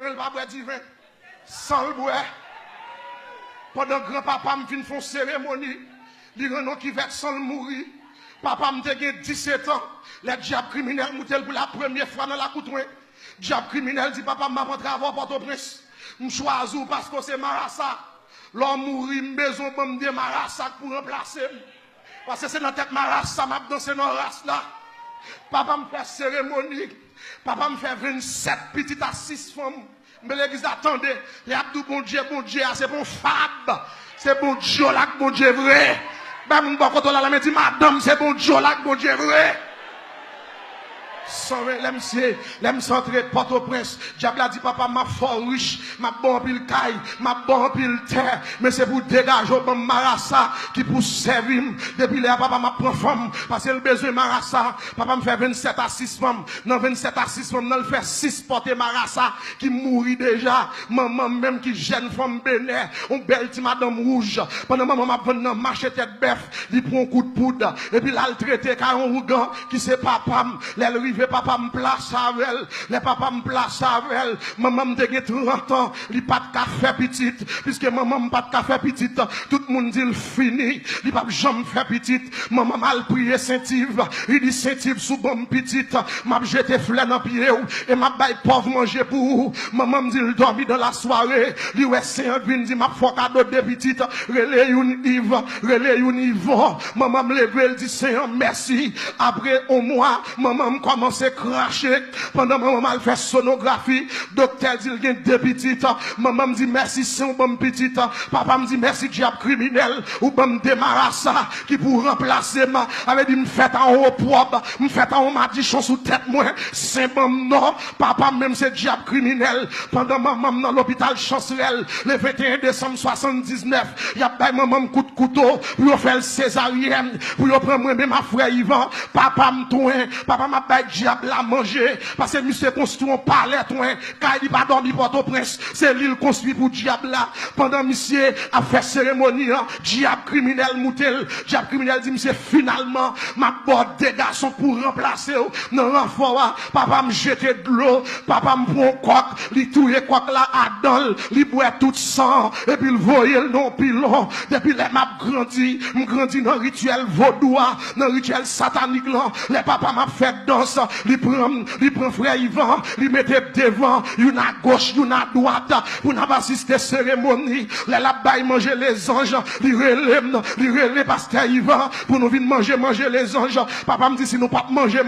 le pas boire divin. Sans le boire. Pendant que grand-papa me fin font cérémonie, il y a qui va sans le mourir. Papa me dit 17 ans. Les diables criminels moutent pour la première fois dans la coutouin. Diable criminel dit papa m'a rentré avant Port-au-Prince. Je choisis parce que c'est Marassa. L'homme mourit, maison pour me dire Marassa pour remplacer. Parce que c'est dans tête Marassa, m'a dansé dans la race là. Papa me fait cérémonie. Papa me fait 27 petites à 6 femmes. Mais l'église attendez. Les abdou bon Dieu, c'est bon fab. C'est bon Dieu là, bon Dieu vrai. Ben, mon bon côté là, la dit madame, c'est bon Dieu là, bon Dieu vrai. L'aime centré Port-au-Prince. Diable a dit papa m'a fort riche, m'a bon pile caille, m'a bon pile terre, mais c'est pour dégager au Marassa qui pour servir. Depuis là papa m'a prend femme parce que le besoin Marassa. Papa me fait 27 à 6 femmes. Dans 27 à 6 femmes, il fait 6 porter Marassa qui mourit déjà. Maman même qui jeune femme béné, on belle petite madame rouge. Pendant maman m'a prend dans marché tête bœuf, il prend un coup de poudre et puis là il traité car un rougan qui c'est papa. Les papa me place avec elle, les papa me place avec elle, maman me dégué 30 ans, il pas de café petite, puisque maman me pas de café petite, tout le monde dit il fini, il pas jamais fait petite, maman mal prié Saint-Yves, il dit Saint-Yves sous bon petite, m'a jeté fleur dans pied et m'a bail pauvre manger pour, maman me dit il dormi dans la soirée, il ouais Saint-Yves dit m'a faut cadeau de petite, relais une Yves, relais une Yvon, maman me levé, elle dit Seigneur merci, après au mois, maman me commence à cracher pendant maman mal fait sonographie docteur dit il y a deux petites maman me dit merci c'est un bon petite papa me dit merci diable criminel ou bon démarrage ça qui pour remplacer ma avait dit me fait en haut propre me fait en haut madichon sous tête moi c'est bon non papa même c'est diable criminel pendant maman dans l'hôpital Chancerelle le 21 décembre 79 il y a pas maman coup de couteau pour faire le césarienne pour prendre moi même ma frère Yvan papa me tourne papa m'a diable à manger parce que monsieur construit un palais toi car il pas dormi Port-au-Prince c'est l'île construit pour diable là pendant monsieur a fait cérémonie diable criminel moutel diable criminel dit monsieur finalement m'a bord des garçons pour remplacer dans l'enfant papa me jeter de l'eau papa me prend coq li touyer coq là à dol li boit tout sang et puis il voyait le non pilon depuis les m'a grandi me grandi dans rituel vaudois dans rituel satanique là les papa m'a fait danse il prend frère Yvan, il mettait devant, une à gauche, une à droite, pour n'a pas assister cérémonie. Les là-bas, manger les anges, il relève pasteur Yvan, pour nous venir manger les anges. Papa me dit, si nous pas manger,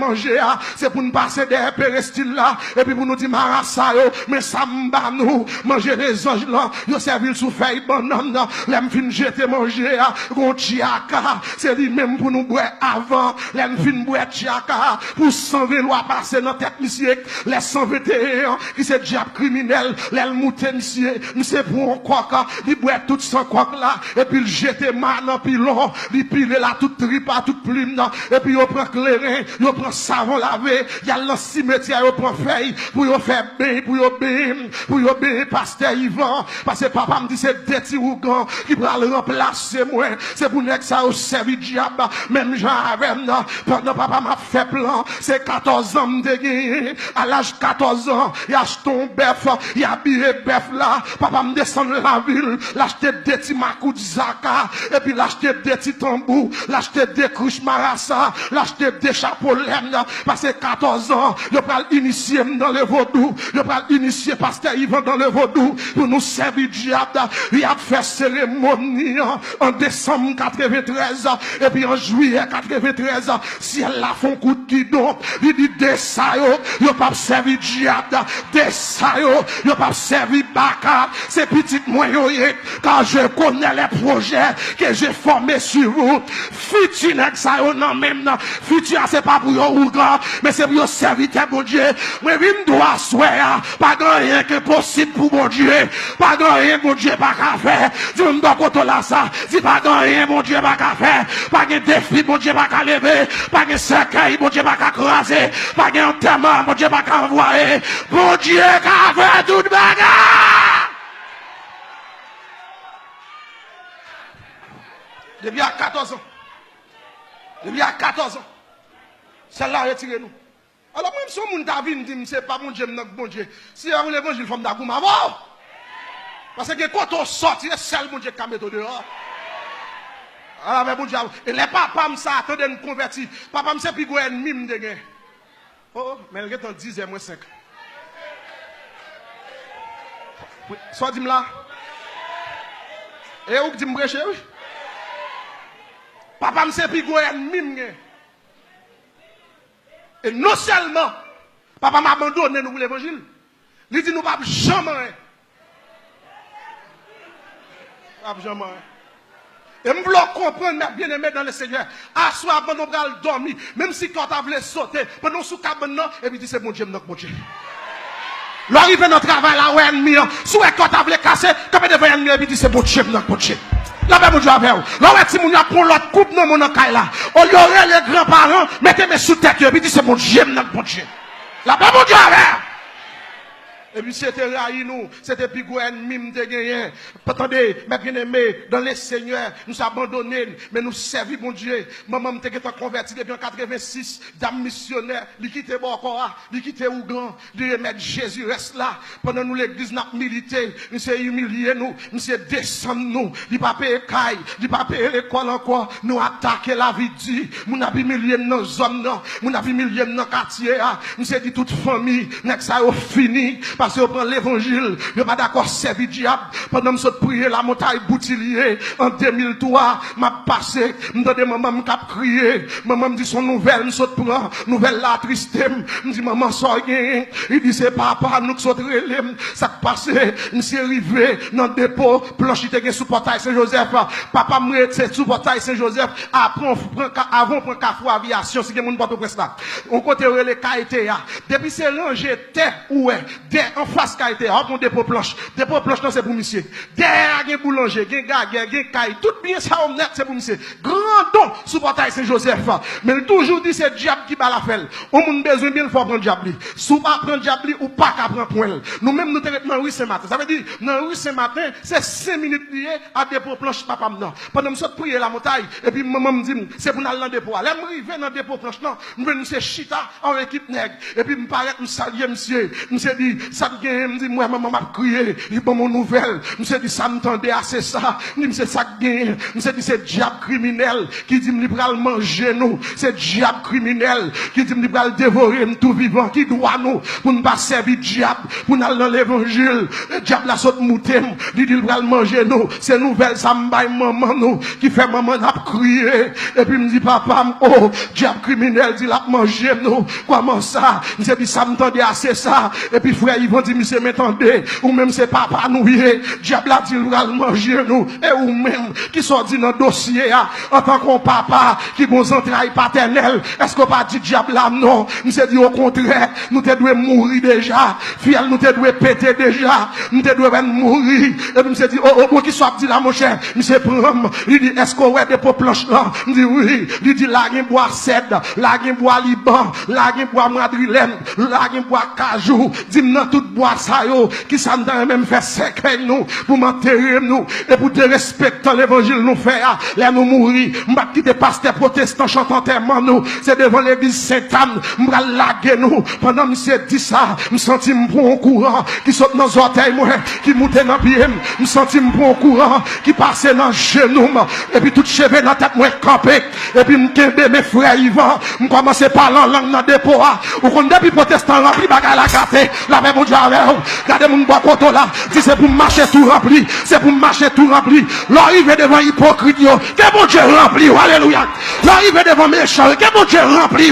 c'est pour nous passer des péréstiles là, et puis pour nous dire, Marassa, mais ça m'ba nous, manger les anges là, yo servi sous feuille banane, l'aime fin jeter manger, gon tiaka, c'est lui-même pour nous boire avant, l'aime fin boire tiaka, pour 120 lois passer dans tête monsieur les 121 qui c'est diable criminel les mouté monsieur pour quoi il boit tout sans quoi là et puis il jette man en pilon il pile là toute tripe toute plume et puis il prend clairin il prend savon lavé il y a le cimetière il prend feuille pour il faire bain pour il bain pasteur Yvan parce que papa me dit c'est des petits ougans qui va le remplacer moi c'est pour nèg ça au service diable même Jean avec pendant papa m'a fait plan c'est 14 ans de gagné à l'âge 14 ans il achète un bœuf il habillé bœuf là papa me descend de la ville l'acheter des petits makou de zaka et puis l'acheter des petits tambours l'acheter des couches marassa l'acheter des chapeaux laine parce que 14 ans je parle initier dans le vaudou je parle initier pasteur Yvan dans le vaudou pour nous servir diable il a fait cérémonie en décembre 93 et puis en juillet 93 si elle la font coup de guidon il dit des ça yo pas servi diable des ça yo pas servi baka c'est petit moyen car je connais les projets que j'ai formés sur vous futur ça non même futur c'est pas pour yo mais c'est pour serviteur bon Dieu moi vinn doit soir pas rien que possible pour mon Dieu pas rien mon Dieu pas qu'à faire Dieu me doit côté là ça si pas rien mon Dieu pas qu'à faire pas de défi mon Dieu pas qu'à lever pas de cercueil mon Dieu pas qu'à craser pas de enterrement mon Dieu pas qu'à envoyer mon Dieu qu'à faire toute bagarre depuis à 14 ans celle-là retirez-nous Alors, même si on t'a vu, dit, c'est pas mon Dieu, bon Dieu. Si on l'évangile, il faut m'dagou m'avoir. Parce que quand on sort, c'est seul mon Dieu qui a mis dehors. Alors, mais bon Dieu, et les papas, ça, attendez de convertir. Papa, c'est plus gros ennemi, m'dégé. Oh, mais il est en 10 et moins 5. Soit dis-moi là. Et où dis-moi prêcher, oui? Papa, c'est plus gros ennemi, et non seulement, papa m'a abandonné nous pour l'évangile, il dit nous pas jamais. Pas jamais. Et nous voulons comprendre, mes bien-aimés dans le Seigneur, à soir, pendant qu'on va dormir, même si quand on voulait sauter, pendant sous cabane, et puis dit c'est mon Dieu, mon Dieu. L'arrivée dans le travail là, où ennemi, sous quand on voulait casser, comme devant ennemi, et puis dit c'est mon Dieu, mon Dieu. La paix, mon Dieu, avec vous. Là, où si mon Dieu prend l'autre coupe, non, mon encaille là. On y aurait les grands-parents, mettez-moi sous tête, et puis dit c'est mon Dieu, mon Dieu. La paix, mon Dieu, avec vous. Et puis c'était raï nous, c'était plus gros ennemi de gagner. Attendez, mes bien-aimés, dans les seigneurs, nous abandonnés, mais nous servons mon Dieu. Maman m'était converti depuis en 86, dame missionnaire, il quittait Bokora, il quittait Ougan, il remettre Jésus reste là. Pendant nous l'église n'a milité, nous s'est humilié nous, nous s'est descendu nous, il pas payé caille, il pas payé l'école encore, nous attaquer la vie dit, nous n'a humilié nos hommes non, nous n'a humilié nos quartiers, nous s'est dit toute famille, n'est ça fini. Parce qu'on prend l'évangile, je ne pas d'accord servir diable. Pendant que je prier la montagne Boutillier, en 2003, m'a passé, m'donne maman m'a crié, maman me dit son nouvelle, je prend, nouvelle la triste, me dit maman sort rien, il dit c'est papa, nous qui sommes relais, ça passé, m's'est arrivé, dans le dépôt, planche te sous portail Saint-Joseph, papa me c'est sous portail Saint-Joseph, avant, prend cafou aviation, si il y a mon porte presse là. On côté relais KTA, depuis c'est rangé, terre, ouais, en face qualité, on dépôt planche. Dépôt planche, non, c'est pour monsieur. Derrière, il y a boulanger, il y a gars, il y a caille. Tout bien ça, on net, c'est pour monsieur. Grand don, sous portail Saint-Joseph. Mais il toujours dit, c'est le diable qui bat la felle. On a besoin bien, il faut prendre diable. Sous pas prendre diable ou pas qu'à prendre point. Nous-mêmes, nous sommes dans la rue ce matin. Ça veut dire, dans la rue ce matin, c'est 5 minutes liées à dépôt planche, papa, non. Pendant que je prier la montagne, et puis maman me dit, c'est pour aller dans le dépôt. Là, je arrive dans le dépôt planche, non. Je vais nous chita en équipe nègre. Et puis, je me paraît, je salue, monsieur. Monsieur dit, ça me dit, moi, maman m'a crié, il bon mon nouvelle. Monsieur dit, ça m'entendait assez ça. Monsieur, ça gagne. Monsieur dit, c'est diable criminel qui dit, me va manger nous. C'est diable criminel qui dit, me va dévorer nous tout vivant, qui doit nous, pour ne pas servir diable, pour nous aller dans l'évangile. Le diable la saute mouté, il dit, il va manger nous. C'est nouvelle, ça me baille maman nous, qui fait maman n'a crié. Et puis, me dit, papa, oh, diable criminel, dit, la manger nous. Comment ça? Monsieur dit, ça m'entendait assez ça. Et puis, frère, ils vont dire, monsieur, m'entendez, ou même c'est papa nous, diable a dit, il va manger nous, et ou même, qui sont dit dans le dossier, en tant qu'on papa, qui bon entrailles paternelles, est-ce qu'on pas dit diable là, non, monsieur dit au contraire, nous te devons mourir déjà, fiel, nous te devons péter déjà, nous te devons mourir, et puis monsieur dit, oh, qui soit dit là, mon cher, monsieur prend, il dit, est-ce qu'on ouais des pots planches là, il dit oui, il dit, là, il boit cèdre, là, il boit liban, là, il boit madrilène, là, il boit cajou, dis-moi tout bois ça yo, qui s'en même fait séquelle nous, pour m'enterrer nous, et pour te respecter l'évangile nous faire, là nous mourir, m'ba quitter pasteur protestant chantant tellement nous, c'est devant l'église Sainte-Anne, m'ba laguer nous, pendant monsieur dit ça, m'senti m'prend courant, qui saute dans orteils moi, qui monte dans pied, m'senti m'prend courant, qui passe dans genou, et puis tout cheveux dans tête moi campé, et puis m'kembe mes frères Yvan, m'commence à parler en langue dans dépôt, ou qu'on depuis protestant rempli bagay la gâté, la même mon Dieu avec vous, regardez mon bois koto là, si c'est pour marcher tout rempli, c'est pour marcher tout rempli, l'arrivée devant hypocrite, que mon Dieu rempli, alléluia, l'arrivée devant méchant, que mon Dieu rempli,